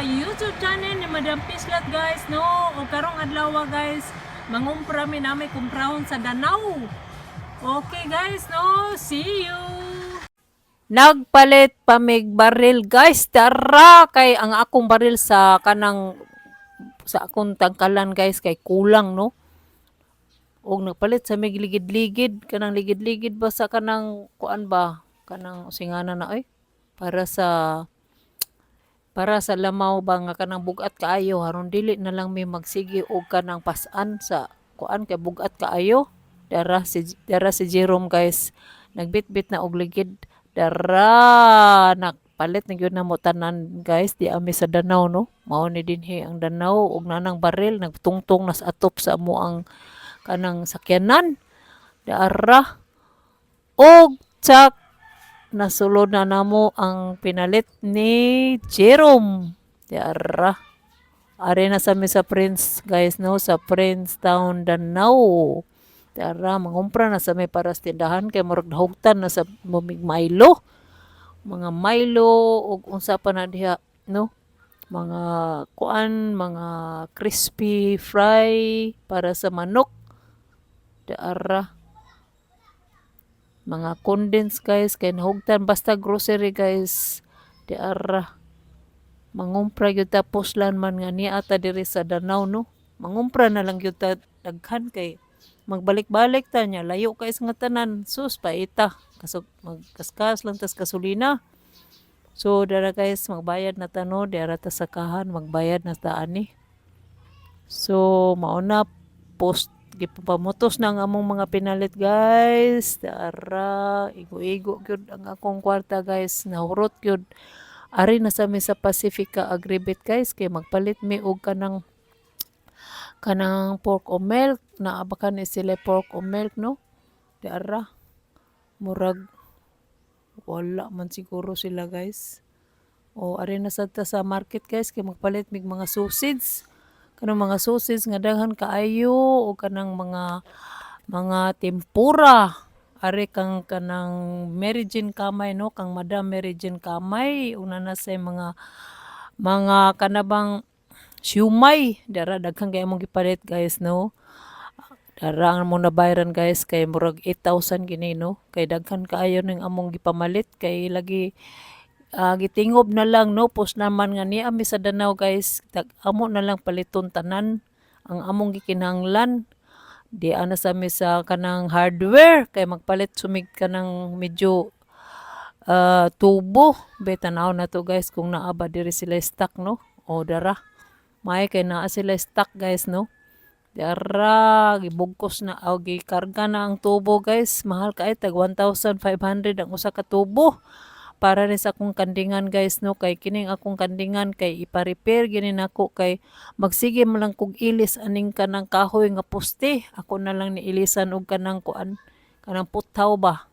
YouTube channel ni Madam Pislat guys, no? O karong adlaw guys, mangumpra mi nami kumprahon sa Danau. Okay guys, no? See you. Nagpalit pa mig baril guys, tara kay ang akong baril sa akong tangkalan guys kay kulang no. Og nagpalit sa mig ligid-ligid, kanang ligid-ligid ba sa kanang kuan ba? Kanang usingana na ay para sa lamaw ba nga kanang bugat kaayo haron dili na lang may magsigi og kanang pasan sa kuan kay bugat kaayo. Dara si Jerome guys. Nagbitbit na og ligid. Dara nakpalit na gyud na mo tanan guys di ami sa Danau no. Mao ni dinhi ang Danau og nanang baril nagtungtong nas atop sa amo ang kanang sakyanan. Dara og tsak nasulod na namo ang pinalit ni Jerome. Dara. Are na sa mi sa Prince guys no, sa Prince Town Danau. Dara mangumpra na sa may para sa tindahan kay murag hugtan na sa mumig Milo. Mga Milo ug unsa pa na diha no? Mga kuan, mga crispy fry para sa manok. Dara mga condensed guys kay nahugtan basta grocery guys. Dara mangumpra gyud ta puslan man nga niya ata diri sa Danau no. Mangumpra na lang gyud ta daghan kay magbalik-balik ta niya layo kay sa nga tanan sus paita magkaskas lang tas gasolina. So dara guys magbayad na ta no, dara ta sakahan magbayad na ta ani. So mao na post gipamutos na ang among mga pinalit guys. Dara igo-igo gyud ang akong kwarta guys, nahurot gyud. Ari na sa mi sa Pacifica Agribit guys kay magpalit mi og kanang pork o milk na abakan ni sila pork o milk no. Dara murag wala man siguro sila guys. O ari na sa market guys kay magpalit mig mga sausage. Kanang mga sausage nga daghan kaayo o kanang mga tempura. Ari kang kanang Mary Jane Kamay no, kang Madam Mary Jane Kamay una na say mga kanabang siumay. Dara daghang kay among gipalit guys no. Dara ang among nabayran guys kay murag 8,000 gini no. Kay daghan kaayo ning among gipamalit kay lagi gitingob na lang no, pos naman nga ni ami sa Danau guys, amo na lang paliton tanan ang among gikinahanglan. Di ana sa mi sa kanang hardware kay magpalit sumig kanang medyo tubo. Betanaw na to guys kung naaba diri sila stock no. O dara. May kay naa sila stock guys no. Dara gibugkos na o gikarga na ang tubo guys. Mahal kay tag 1,500 ang usa ka tubo. Para rin sa akong kandingan guys no, kay kining akong kandingan kay ipa-repair gini nako kay magsige mo lang kog ilis aning kanang kahoy nga poste. Ako na lang ni ilisan og kanang kuan, kanang putaw ba.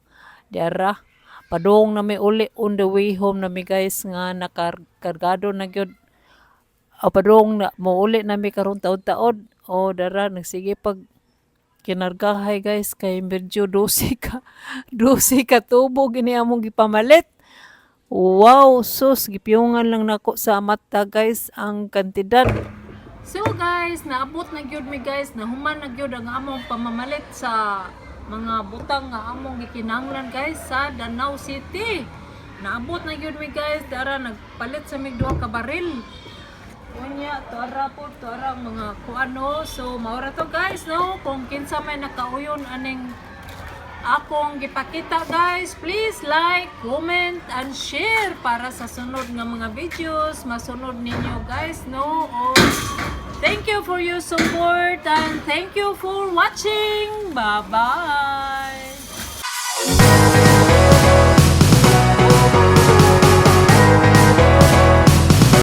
Dara padung na may uli on the way home na mi guys nga nakargado na gyud. Padung na mo uli na mi karon taod-taod. O dara nagsige pag kinargahay guys kay medyo 12 ka tubo gini among gipamalit. Wow, sus gipiyungan lang nako sa mata guys ang kantidad. So guys, naabot na gyud mi guys, nahuman na gyud ang among pamamalit sa mga butang nga among gikinahanglan guys sa Danau City. Naabot na gyud mi guys, dara nagpalit sa mig duha ka baril. Unya, tuara mga kuano. So maura to guys no, kung kinsa may nakauyon aning akong gipakita guys, please like, comment, and share para sa sunod nga mga videos masunod ninyo guys no. Thank you for your support and thank you for watching. Bye bye.